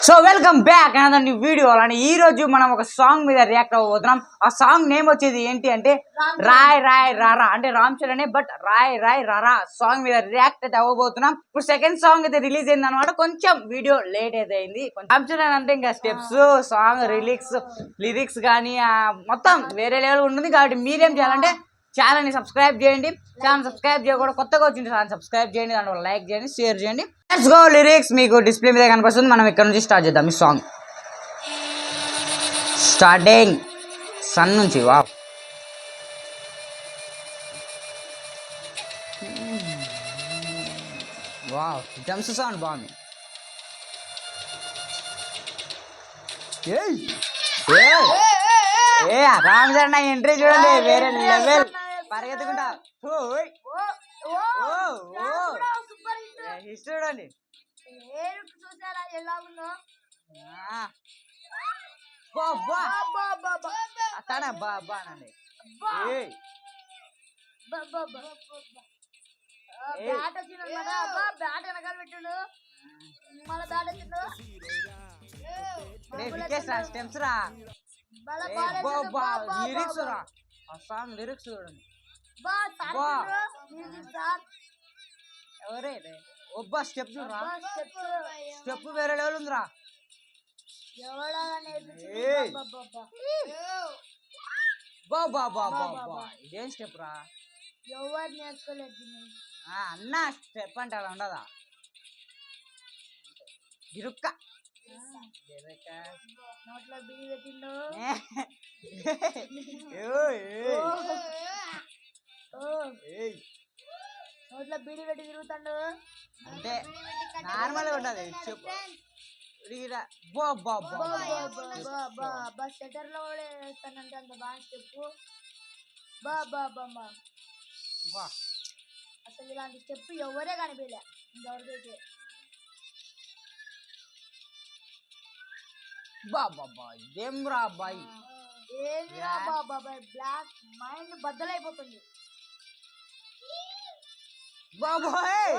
So welcome back another new video. అని ఈ రోజు మనం ఒక సాంగ్ మీద రియాక్ట్ అవ్వబోతున్నాం. ఆ సాంగ్ నేమ్ వచ్చేది ఏంటి అంటే రాయ్ రాయ్ రారా, అంటే రామ్ చరణ్, బట్ రాయ్ రాయ్ రారా సాంగ్ మీద రియాక్ట్ అయితే అవ్వబోతున్నాం. ఇప్పుడు సెకండ్ సాంగ్ అయితే రిలీజ్ అయింది అనమాట. కొంచెం వీడియో లేట్ అయితే అయింది. రామ్ చరణ్ అంటే ఇంకా స్టెప్స్, సాంగ్ లిరిక్స్ కానీ మొత్తం వేరే లెవెల్ ఉంటుంది. కాబట్టి మీరేం చేయాలంటే ఛానల్ ని సబ్స్క్రైబ్ చేయండి. ఛానల్ సబ్స్క్రైబ్ చేయకుండా కొత్తగా వచ్చింది ఛానల్ సబ్స్క్రైబ్ చేయండి, దాంట్లో లైక్ చేయండి, షేర్ చేయండి. Let's go. లిరిక్స్ మీకు డిస్ప్లే మీద కనిపిస్తుంది. మనం ఇక్కడ నుంచి స్టార్ట్ చేద్దాం ఈ సాంగ్. స్టార్టింగ్ సన్ నుంచి. వావ్, వావ్, డ్రమ్స్ సౌండ్ బాగుంది. రామ్ చరణ్ ఎంట్రీ చూడండి, వేరే లెవెల్. పరిగెత్తుకుంటా చూడండి. అతనే బాబా అనండి. స్టెప్స్ రా, లిరిక్స్ రా, ఆ సాంగ్ లిరిక్స్ చూడండి. ఎవరే ఒబ్బా స్టెప్ చూడరా, స్టెప్ వేరే లెవెల్ ఉందిరా. ఇదేం స్టెప్ రా, ఎవరు నేర్చుకోలేదు అన్న స్టెప్ అంటే అలా ఉండదా. గిరుక్క నోట్లో బిడి పెట్టిండు. నోట్లో బిడి పెట్టి తిరుగుతాడు అంటే నార్మల్ గా ఉంటది. చెప్పు షటర్ లో కూడా వేస్తానంటే అంత బాగా చెప్పు. అసలు ఇలాంటి స్టెప్ ఎవరే కనిపించలే ఇంతవరకైతే. ఏం రా అబ్బాయి, ఏమిరా బాబాయ్, బ్లాక్ మైండ్ బద్దలైపోతుంది బాబాయ్.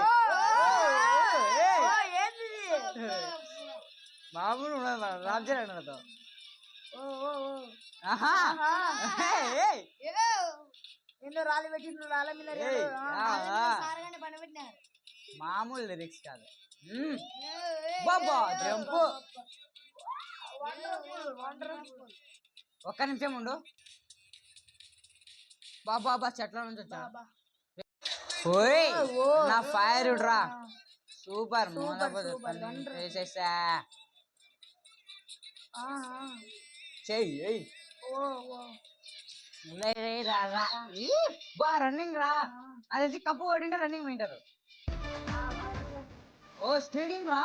మామూలు రామ్ చరణ్ ఎన్నో రాళ్ళు పెట్టిండ్రు, రాళ్ళ మీద మామూలు లిరిక్స్ కాదు. బాబా జంపు. ఒక్క నిమిషం ఉండు. బాబా చెట్ల నుంచి వచ్చా. నా ఫైర్ రా, సూపర్ వేసేసా. చెయ్యి రన్నింగ్ రా, అది కప్పు కొట్టింటే రన్నింగ్ వింటారు. ఓ స్టేడియం రా.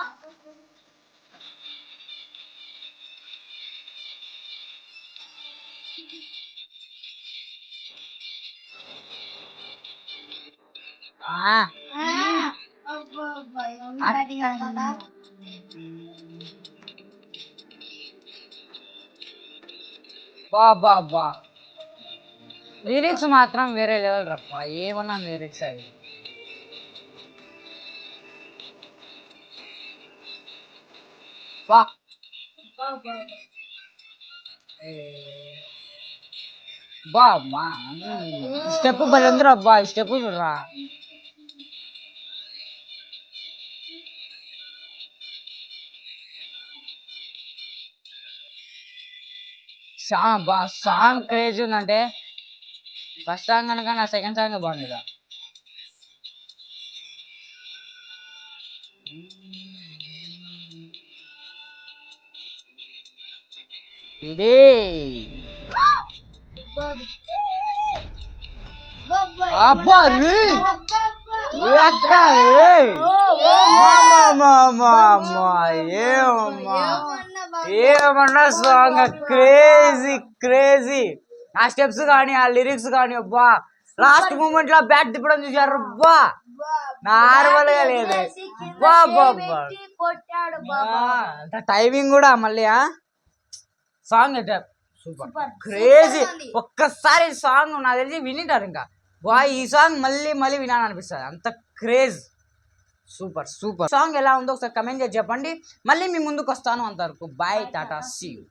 బా లిరిక్స్ మాత్రం వేరే లెవెల్ రప్ప. ఏమన్నా లిరిక్స్ అవి. బా స్టెప్ బలందరూ అబ్బా, స్టెప్ చూడరా. సాంగ్ క్రేజ్ ఉందంటే ఫస్ట్ సాంగ్ కనుక నా సెకండ్ సాంగ్ బాగుంది. ఇది అబ్బా ఏమన్నా సాంగ్ క్రేజీ. ఆ స్టెప్స్ కానీ ఆ లిరిక్స్ కానీ అబ్బా. లాస్ట్ మూమెంట్ లో బ్యాట్ తిప్పడం చూసారు అబ్బా, నార్మల్ గా లేదు. టైమింగ్ కూడా మళ్ళీ సాంగ్ అయితే సూపర్ క్రేజీ. ఒక్కసారి సాంగ్ నాకు తెలిసి వినింటారు ఇంకా. ఈ సాంగ్ మళ్ళీ వినాలనిపిస్తుంది, అంత క్రేజ్. సూపర్ సూపర్ సాంగ్ ఎలా ఉందో ఒకసారి కమెంట్ చేసి చెప్పండి. మళ్ళీ మీ ముందుకు వస్తాను. అంతవరకు బాయ్, టాటా, సీ యూ.